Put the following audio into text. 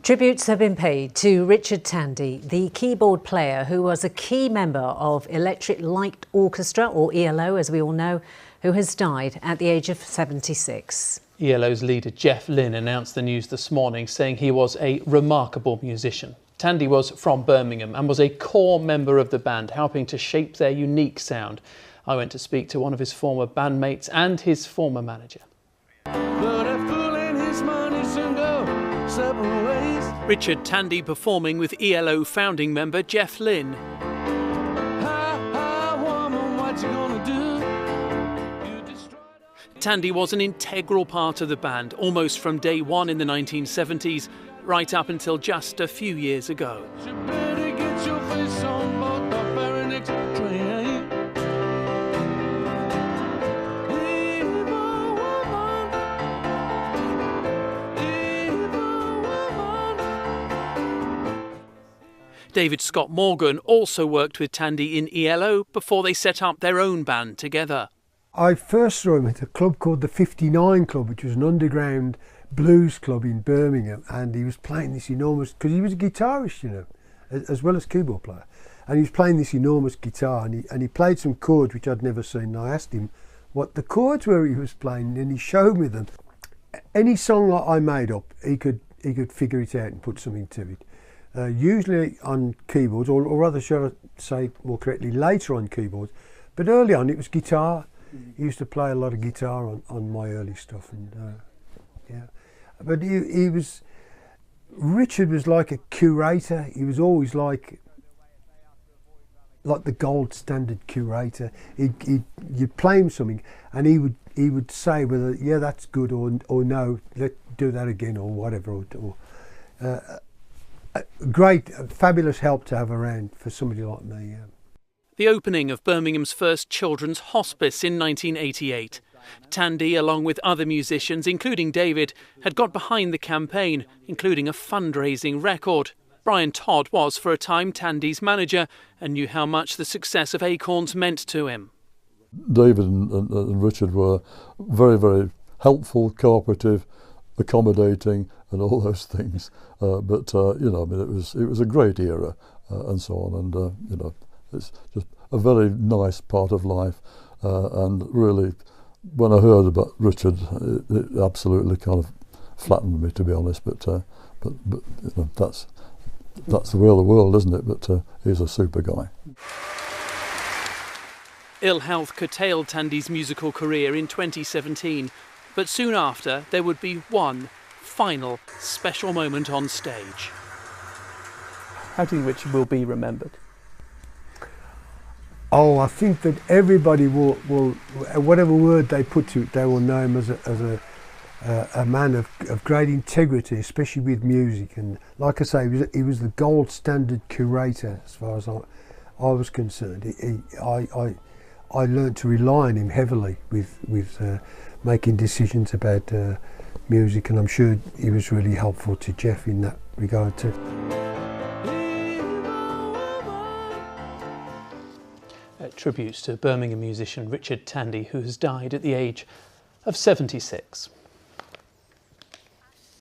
Tributes have been paid to Richard Tandy, the keyboard player who was a key member of Electric Light Orchestra, or ELO as we all know, who has died at the age of 76. ELO's leader Jeff Lynne announced the news this morning, saying he was a remarkable musician. Tandy was from Birmingham and was a core member of the band, helping to shape their unique sound. I went to speak to one of his former bandmates and his former manager. Richard Tandy performing with ELO founding member Jeff Lynne. Tandy was an integral part of the band, almost from day one in the 1970s, right up until just a few years ago. David Scott-Morgan also worked with Tandy in ELO before they set up their own band together. I first saw him at a club called the 59 Club, which was an underground blues club in Birmingham, and he was playing this enormous, because he was a guitarist, you know, as well as keyboard player, and he was playing this enormous guitar, and he played some chords which I'd never seen, and I asked him what the chords were he was playing, and he showed me them. Any song that I made up, he could figure it out and put something to it. Usually on keyboards, or rather should I say more correctly, later on keyboards, but early on it was guitar. He used to play a lot of guitar on my early stuff, and yeah. But Richard was like a curator. He was always like the gold standard curator. You'd play him something, and he would say whether that's good or no, let's do that again or whatever. Great, fabulous help to have around for somebody like me. Yeah. The opening of Birmingham's first children's hospice in 1988. Tandy, along with other musicians, including David, had got behind the campaign, including a fundraising record. Brian Todd was, for a time, Tandy's manager and knew how much the success of Acorns meant to him. David and Richard were very, very helpful, cooperative, accommodating, and all those things. But you know, I mean, it was a great era, and so on. And you know, it's just a very nice part of life. And really, when I heard about Richard, it absolutely kind of flattened me, to be honest. But you know, that's the way of the world, isn't it? But he's a super guy. Ill health curtailed Tandy's musical career in 2017, but soon after there would be one final special moment on stage. How do you think Richard will be remembered? Oh, I think that everybody will whatever word they put to it, they will know him as a man of great integrity, especially with music. And like I say, he was the gold standard curator as far as I was concerned. I learned to rely on him heavily with making decisions about music, and I'm sure he was really helpful to Jeff in that regard too. Tributes to Birmingham musician Richard Tandy, who has died at the age of 76.